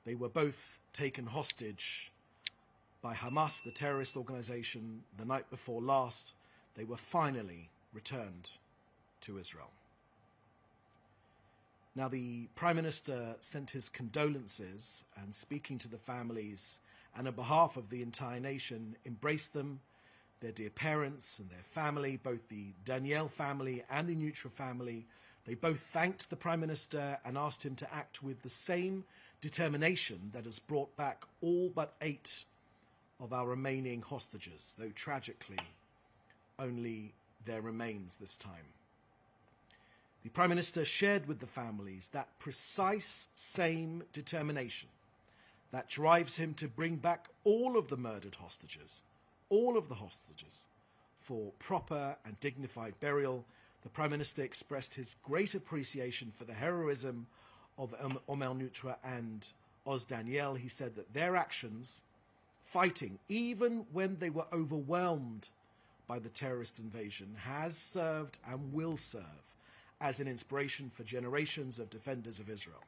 They were both taken hostage by Hamas, the terrorist organization, the night before last. They were finally returned to Israel. Now, the Prime Minister sent his condolences and, speaking to the families and on behalf of the entire nation, embraced them, their dear parents and their family, both the Daniel family and the Neutra family. They both thanked the Prime Minister and asked him to act with the same determination that has brought back all but 8 of our remaining hostages, though tragically only their remains this time. The Prime Minister shared with the families that precise same determination that drives him to bring back all of the murdered hostages, all of the hostages, for proper and dignified burial. The Prime Minister expressed his great appreciation for the heroism of Omer Neutra and Oz Daniel. He said that their actions, fighting even when they were overwhelmed by the terrorist invasion, has served and will serve as an inspiration for generations of defenders of Israel.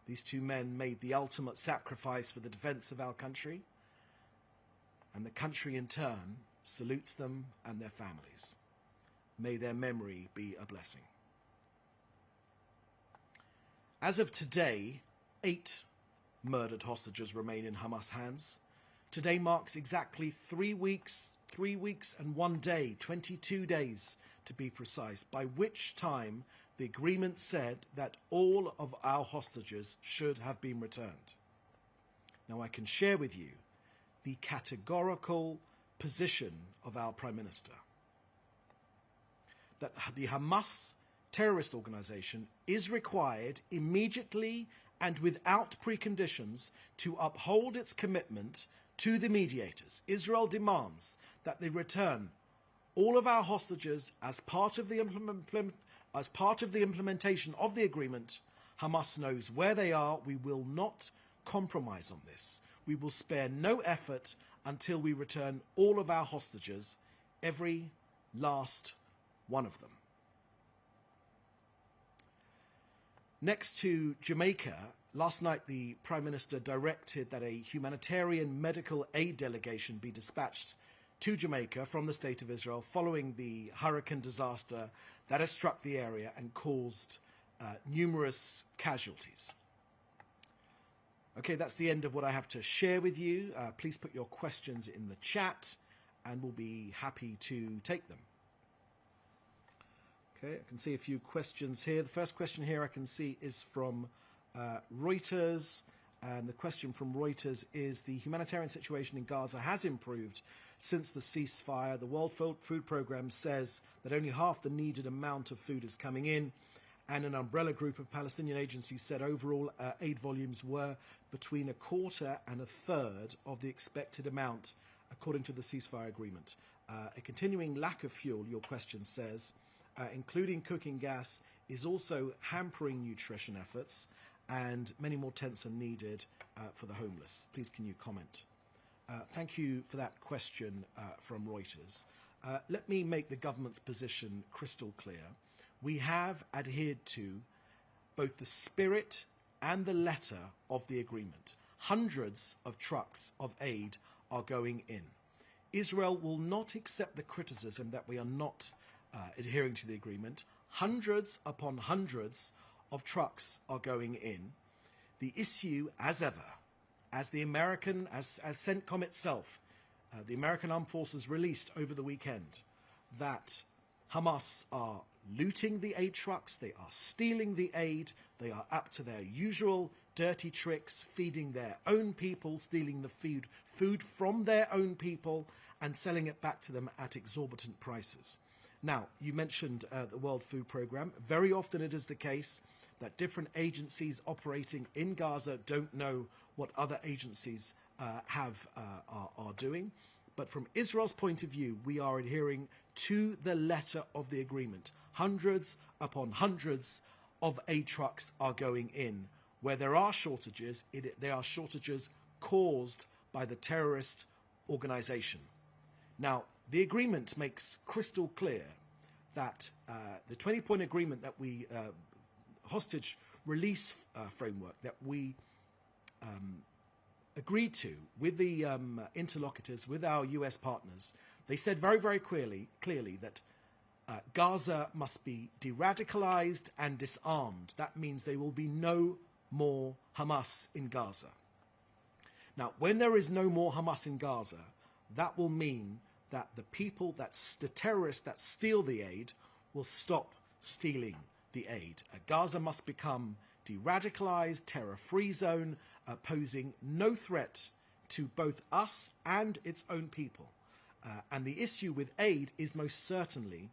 These 2 men made the ultimate sacrifice for the defense of our country, and the country in turn salutes them and their families. May their memory be a blessing. As of today, 8 murdered hostages remain in Hamas hands. Today marks exactly 3 weeks and 1 day, 22 days to be precise, by which time the agreement said that all of our hostages should have been returned. Now I can share with you the categorical position of our Prime Minister, that the Hamas terrorist organization is required immediately and without preconditions to uphold its commitment to the mediators. Israel demands that they return all of our hostages as part of the implementation of the agreement. Hamas knows where they are. We will not compromise on this. We will spare no effort until we return all of our hostages, every last one of them. Next to Jamaica, last night the Prime Minister directed that a humanitarian medical aid delegation be dispatched to Jamaica from the State of Israel following the hurricane disaster that has struck the area and caused numerous casualties. Okay, that's the end of what I have to share with you. Please put your questions in the chat and we'll be happy to take them. Okay, I can see a few questions here. The first question here I can see is from Reuters, and the question from Reuters is: the humanitarian situation in Gaza has improved since the ceasefire. The World Food Programme says that only half the needed amount of food is coming in, and an umbrella group of Palestinian agencies said overall aid volumes were between a quarter and a third of the expected amount according to the ceasefire agreement. A continuing lack of fuel, your question says, including cooking gas, is also hampering nutrition efforts, and many more tents are needed for the homeless. Please, can you comment? Thank you for that question from Reuters. Let me make the government's position crystal clear. We have adhered to both the spirit and the letter of the agreement. Hundreds of trucks of aid are going in. Israel will not accept the criticism that we are not adhering to the agreement. Hundreds upon hundreds of trucks are going in. The issue, as ever, as CENTCOM itself, the American Armed Forces released over the weekend, that Hamas are looting the aid trucks, they are stealing the aid, they are up to their usual dirty tricks, feeding their own people, stealing the food from their own people and selling it back to them at exorbitant prices. Now, you mentioned the World Food Programme. Very often it is the case that different agencies operating in Gaza don't know what other agencies are doing. But from Israel's point of view, we are adhering to the letter of the agreement. Hundreds upon hundreds of aid trucks are going in. Where there are shortages, there are shortages caused by the terrorist organization. Now, the agreement makes crystal clear that the 20-point agreement that we hostage release framework that we agreed to with the interlocutors, with our US partners, they said very, very clearly that Gaza must be de-radicalized and disarmed. That means there will be no more Hamas in Gaza. Now, when there is no more Hamas in Gaza, that will mean that the people, the terrorists that steal the aid, will stop stealing the aid. Gaza must become de-radicalized, terror-free zone, posing no threat to both us and its own people. And the issue with aid is most certainly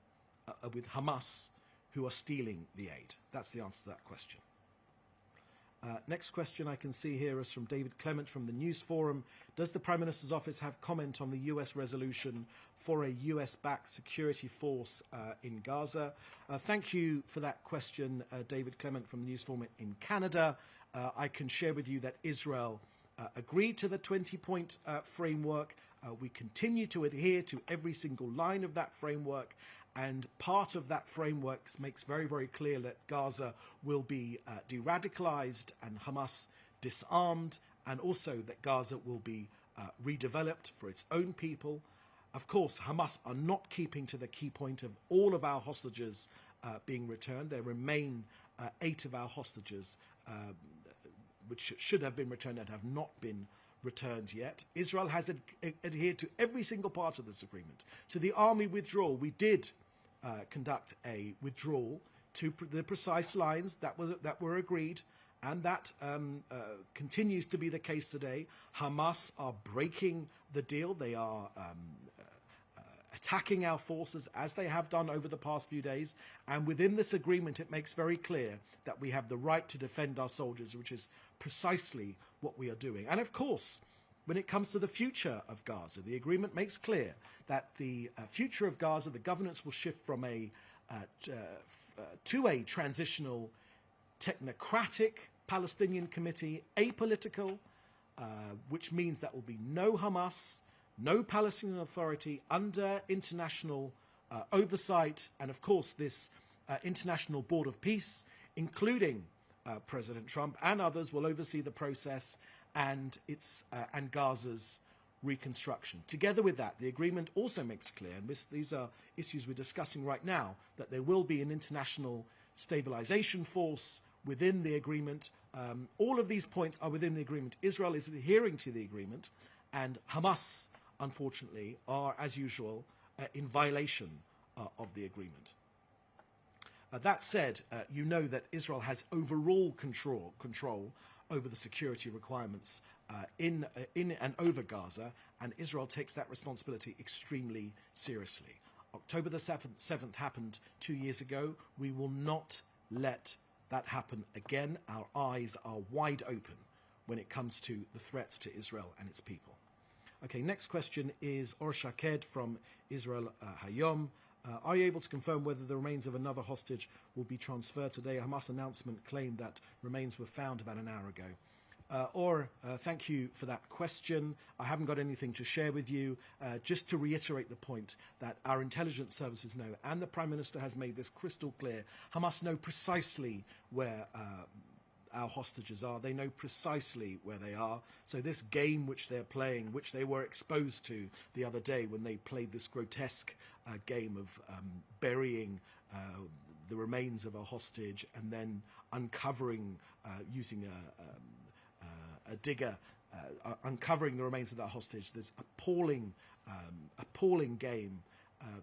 with Hamas, who are stealing the aid. That's the answer to that question. Next question I can see here is from David Clement from the News Forum. Does the Prime Minister's office have comment on the US resolution for a US-backed security force in Gaza? Thank you for that question, David Clement from the News Forum in Canada. I can share with you that Israel agreed to the 20-point framework. We continue to adhere to every single line of that framework. And part of that framework makes very, very clear that Gaza will be de-radicalized and Hamas disarmed, and also that Gaza will be redeveloped for its own people. Of course, Hamas are not keeping to the key point of all of our hostages being returned. There remain 8 of our hostages which should have been returned and have not been returned yet. Israel has adhered to every single part of this agreement. To the army withdrawal, we did conduct a withdrawal to the precise lines that were agreed, and that continues to be the case today. Hamas are breaking the deal. They are attacking our forces as they have done over the past few days, and within this agreement it makes very clear that we have the right to defend our soldiers, which is precisely what we are doing. And of course, when it comes to the future of Gaza, the agreement makes clear that the future of Gaza, the governance will shift from to a transitional technocratic Palestinian committee, apolitical, which means that will be no Hamas, no Palestinian Authority under international oversight, and of course this International Board of Peace, including President Trump and others, will oversee the process and Gaza's reconstruction. Together with that, the agreement also makes clear, and these are issues we're discussing right now, that there will be an international stabilization force within the agreement. All of these points are within the agreement. Israel is adhering to the agreement, and Hamas, unfortunately, are, as usual, in violation of the agreement. That said, you know that Israel has overall control over the security requirements in and over Gaza, and Israel takes that responsibility extremely seriously. October the 7th happened 2 years ago. We will not let that happen again. Our eyes are wide open when it comes to the threats to Israel and its people. Okay, next question is Or Shaked from Israel Hayom. Are you able to confirm whether the remains of another hostage will be transferred today? A Hamas announcement claimed that remains were found about an hour ago. Thank you for that question. I haven't got anything to share with you. Just to reiterate the point that our intelligence services know, and the Prime Minister has made this crystal clear, Hamas know precisely where our hostages are. They know precisely where they are. So this game which they're playing, which they were exposed to the other day when they played this grotesque game of burying the remains of a hostage and then uncovering, using a digger, uncovering the remains of that hostage. This appalling game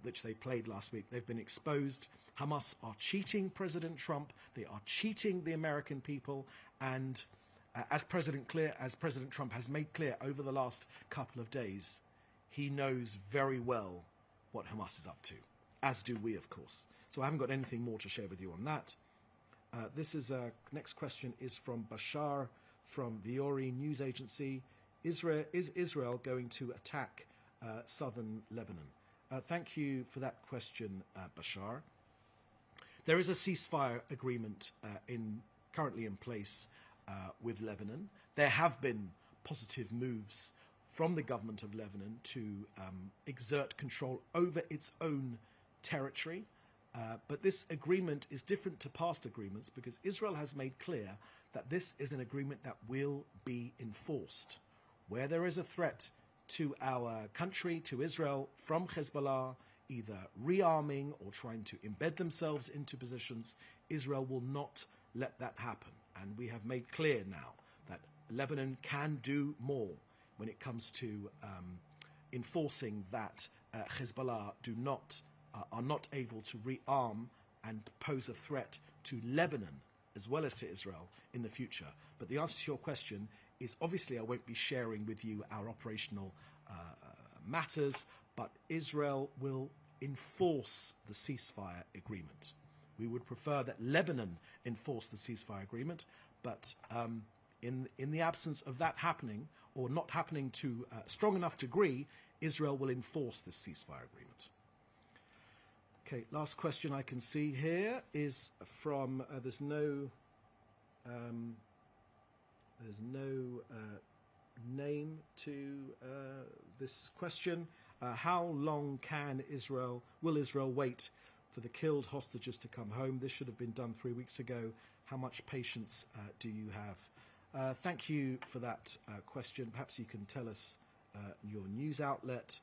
which they played last week. They've been exposed. Hamas are cheating President Trump. They are cheating the American people. And as President Trump has made clear over the last couple of days, he knows very well what Hamas is up to, as do we, of course. So I haven't got anything more to share with you on that. Next question is from Bashar from the Ori News Agency. Is Israel going to attack southern Lebanon? Thank you for that question, Bashar. There is a ceasefire agreement currently in place with Lebanon. There have been positive moves from the government of Lebanon to exert control over its own territory. But this agreement is different to past agreements because Israel has made clear that this is an agreement that will be enforced. Where there is a threat to our country, to Israel, from Hezbollah, either rearming or trying to embed themselves into positions, Israel will not let that happen. And we have made clear now that Lebanon can do more when it comes to enforcing that Hezbollah are not able to rearm and pose a threat to Lebanon as well as to Israel in the future. But the answer to your question is obviously I won't be sharing with you our operational matters, but Israel will enforce the ceasefire agreement. We would prefer that Lebanon enforce the ceasefire agreement, but in the absence of that happening, or not happening to a strong enough degree, Israel will enforce this ceasefire agreement. Okay, last question I can see here is from, there's no name to this question. How long will Israel wait for the killed hostages to come home? This should have been done 3 weeks ago. How much patience do you have? Thank you for that question. Perhaps you can tell us your news outlet.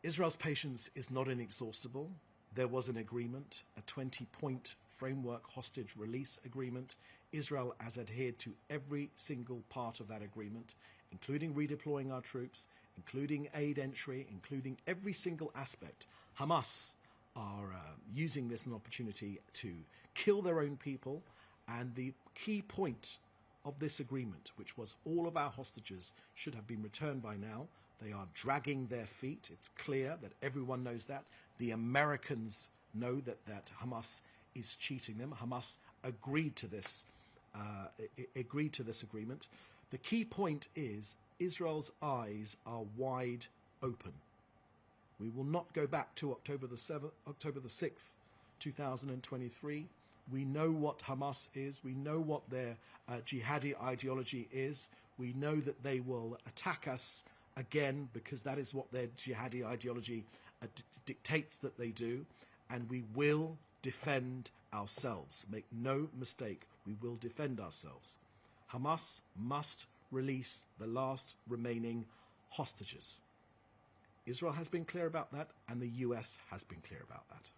Israel's patience is not inexhaustible. There was an agreement, a 20-point framework hostage release agreement. Israel has adhered to every single part of that agreement, including redeploying our troops, including aid entry, including every single aspect. Hamas are using this as an opportunity to kill their own people, and the key point of this agreement, which was all of our hostages should have been returned by now. They are dragging their feet. It's clear that everyone knows that. The Americans know that Hamas is cheating them. Hamas agreed to this agreement. The key point is Israel's eyes are wide open. We will not go back to October the 6th, 2023. We know what Hamas is. We know what their jihadi ideology is. We know that they will attack us again because that is what their jihadi ideology dictates that they do. And we will defend ourselves. Make no mistake, we will defend ourselves. Hamas must release the last remaining hostages. Israel has been clear about that, and the US has been clear about that.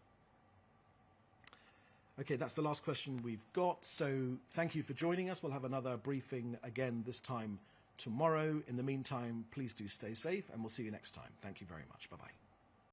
Okay, that's the last question we've got. So thank you for joining us. We'll have another briefing again this time tomorrow. In the meantime, please do stay safe, and we'll see you next time. Thank you very much. Bye-bye.